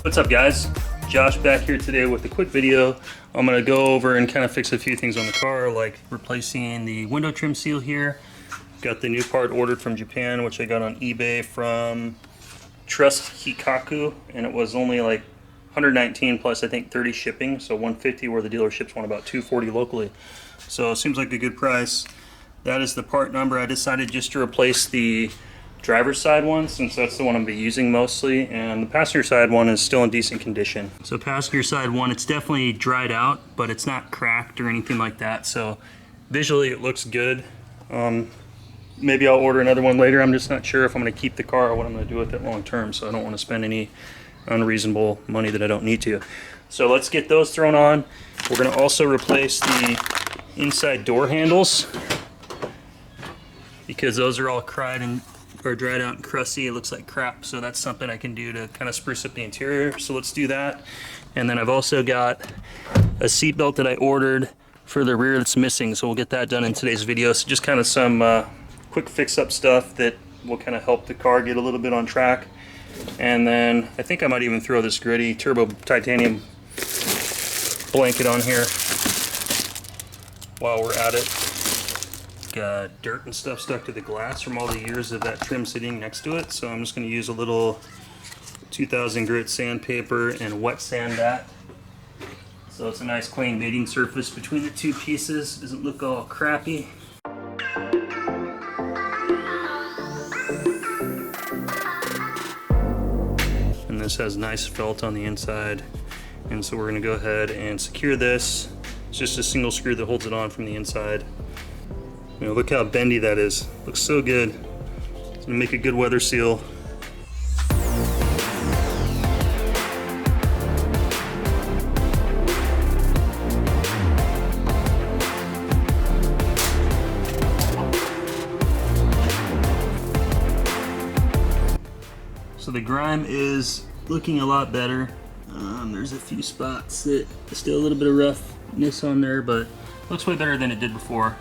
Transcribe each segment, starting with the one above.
What's up guys? Josh back here today with a quick video. I'm going to go over and kind of fix a few things on the car, like replacing the window trim seal here. Got the new part ordered from Japan, which I got on eBay from Trust Hikaku, and it was only like 119 plus I think 30 shipping, so 150 where the dealerships want about 240 locally. So it seems like a good price. That is the part number. I decided just to replace the driver's side one since that's the one I'm be using mostly, and the passenger side one is still in decent condition. So passenger side one, it's definitely dried out, but it's not cracked or anything like that, so visually it looks good. Maybe I'll order another one later. I'm just not sure if I'm going to keep the car or what I'm going to do with it long term, so I don't want to spend any unreasonable money that I don't need to. So let's get those thrown on. We're going to also replace the inside door handles because those are all dried out and crusty. It looks like crap, so that's something I can do to kind of spruce up the interior. So let's do that. And then I've also got a seat belt that I ordered for the rear that's missing, so we'll get that done in today's video. So just kind of some quick fix-up stuff that will kind of help the car get a little bit on track. And then I think I might even throw this Greddy turbo titanium blanket on here while we're at it. Got dirt and stuff stuck to the glass from all the years of that trim sitting next to it, so I'm just going to use a little 2000 grit sandpaper and wet sand that, so it's a nice clean mating surface between the two pieces. Doesn't look all crappy. And this has nice felt on the inside, and so we're going to go ahead and secure this. It's just a single screw that holds it on from the inside. You know, look how bendy that is. Looks so good. It's gonna make a good weather seal. So the grime is looking a lot better. There's a few spots that still a little bit of roughness on there, but looks way better than it did before.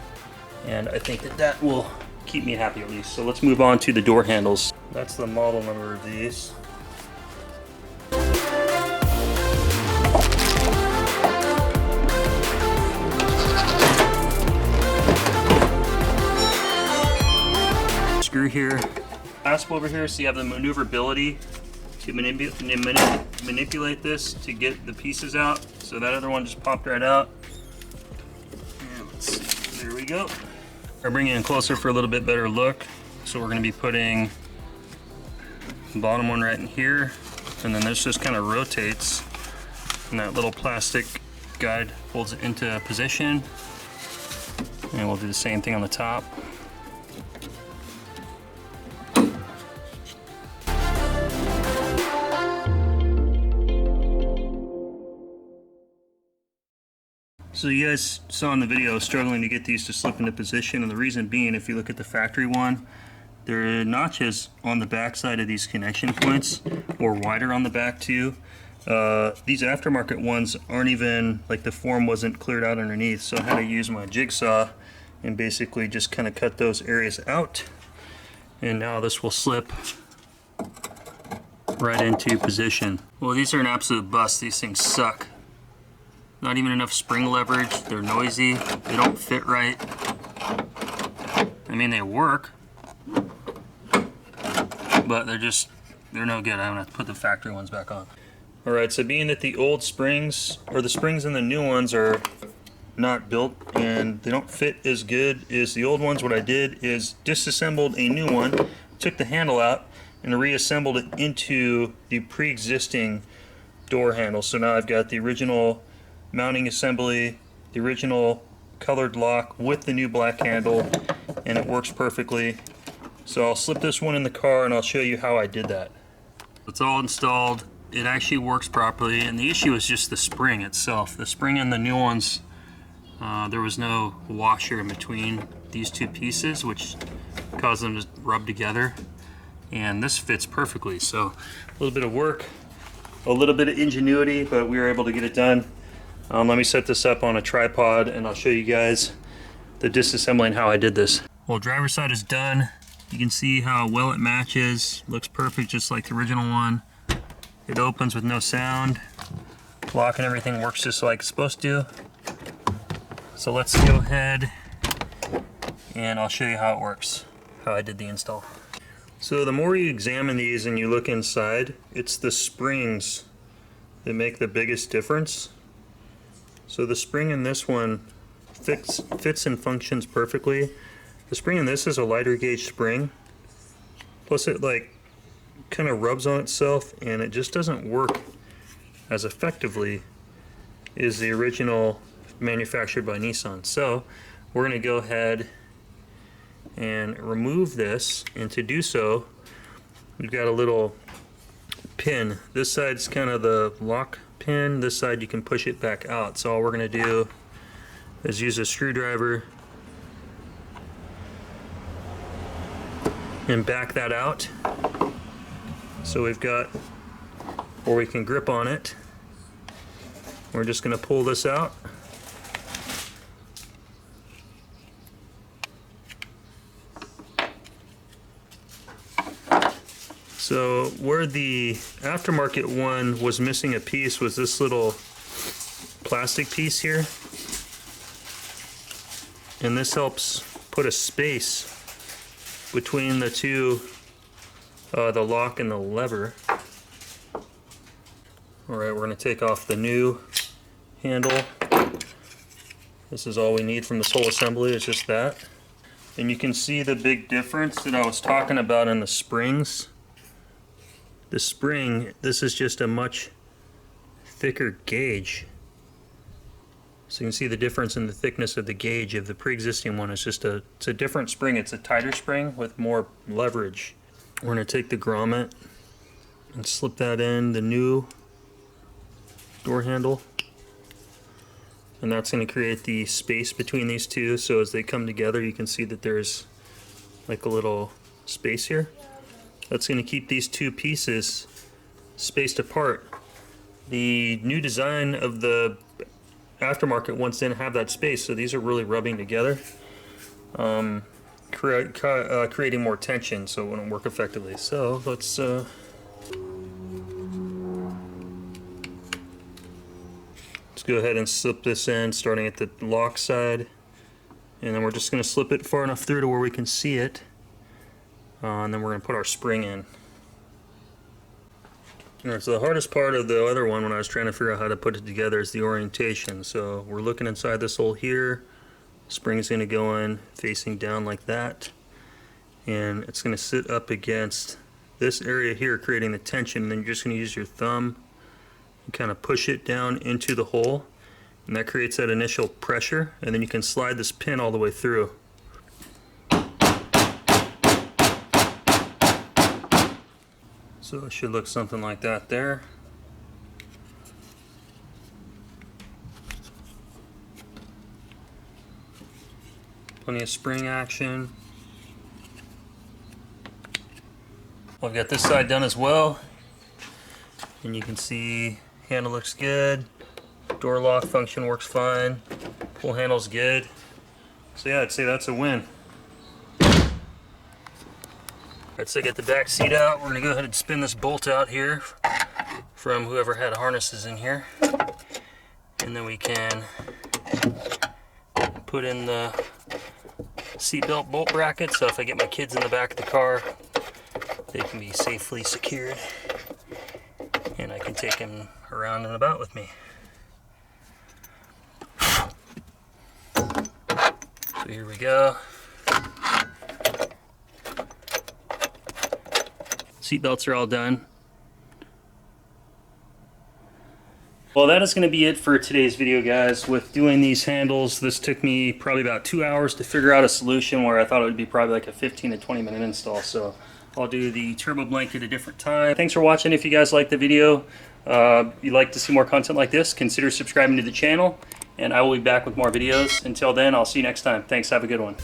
And I think that will keep me happy at least. So let's move on to the door handles. That's the model number of these. Screw here, clasp over here, so you have the maneuverability to manipulate this to get the pieces out. So that other one just popped right out. And there we go. We're bringing it closer for a little bit better look. So we're going to be putting the bottom one right in here, and then this just kind of rotates, and that little plastic guide holds it into position. And we'll do the same thing on the top. So you guys saw in the video struggling to get these to slip into position, and the reason being, if you look at the factory one, there are notches on the back side of these connection points, or wider on the back too. These aftermarket ones aren't even, like the form wasn't cleared out underneath, so I had to use my jigsaw and basically just kind of cut those areas out, and now this will slip right into position. Well, these are an absolute bust. These things suck. Not even enough spring leverage, they're noisy, they don't fit right. I mean, they work, but they're no good. I'm gonna have to put the factory ones back on. All right, so being that the old springs, or the springs in the new ones are not built and they don't fit as good as the old ones, what I did is disassembled a new one, took the handle out, and reassembled it into the pre-existing door handle. So now I've got the original mounting assembly, the original colored lock with the new black handle, and it works perfectly. So I'll slip this one in the car and I'll show you how I did that. It's all installed. It actually works properly, and the issue is just the spring itself. The spring in the new ones, there was no washer in between these two pieces, which caused them to rub together, and this fits perfectly. So a little bit of work, a little bit of ingenuity, but we were able to get it done. Let me set this up on a tripod and I'll show you guys the disassembling how I did this. Well, driver's side is done. You can see how well it matches. Looks perfect, just like the original one. It opens with no sound. Lock and everything works just like it's supposed to. So let's go ahead and I'll show you how it works, how I did the install. So the more you examine these and you look inside, it's the springs that make the biggest difference. So the spring in this one fits and functions perfectly. The spring in this is a lighter gauge spring. Plus it like kind of rubs on itself and it just doesn't work as effectively as the original manufactured by Nissan. So we're going to go ahead and remove this, and to do so we've got a little pin. This side's kind of the lock pin, this side you can push it back out. So all we're going to do is use a screwdriver and back that out. So we've got where we can grip on it. We're just going to pull this out. So where the aftermarket one was missing a piece was this little plastic piece here. And this helps put a space between the two, the lock and the lever. Alright, we're going to take off the new handle. This is all we need from this whole assembly, is just that. And you can see the big difference that I was talking about in the springs. The spring, this is just a much thicker gauge. So you can see the difference in the thickness of the gauge of the pre-existing one. It's just it's a different spring. It's a tighter spring with more leverage. We're going to take the grommet and slip that in the new door handle. And that's going to create the space between these two. So as they come together, you can see that there's like a little space here. That's going to keep these two pieces spaced apart. The new design of the aftermarket ones didn't have that space, so these are really rubbing together, creating more tension, so it wouldn't work effectively. So let's go ahead and slip this in, starting at the lock side, and then we're just going to slip it far enough through to where we can see it. And then we're going to put our spring in. Alright, so the hardest part of the other one when I was trying to figure out how to put it together is the orientation. So we're looking inside this hole here. Spring's going to go in facing down like that. And it's going to sit up against this area here, creating the tension. And then you're just going to use your thumb and kind of push it down into the hole. And that creates that initial pressure. And then you can slide this pin all the way through. So it should look something like that there. Plenty of spring action. I've got this side done as well. And you can see handle looks good. Door lock function works fine. Pull handle's good. So yeah, I'd say that's a win. Alright, so I get the back seat out. We're going to go ahead and spin this bolt out here from whoever had harnesses in here. And then we can put in the seatbelt bolt bracket, so if I get my kids in the back of the car, they can be safely secured. And I can take them around and about with me. So here we go. Seatbelts are all done. Well, that is going to be it for today's video, guys. With doing these handles, this took me probably about 2 hours to figure out a solution where I thought it would be probably like a 15 to 20 minute install. So I'll do the turbo blanket at a different time. Thanks for watching. If you guys liked the video, you'd like to see more content like this, consider subscribing to the channel, and I will be back with more videos. Until then, I'll see you next time. Thanks. Have a good one.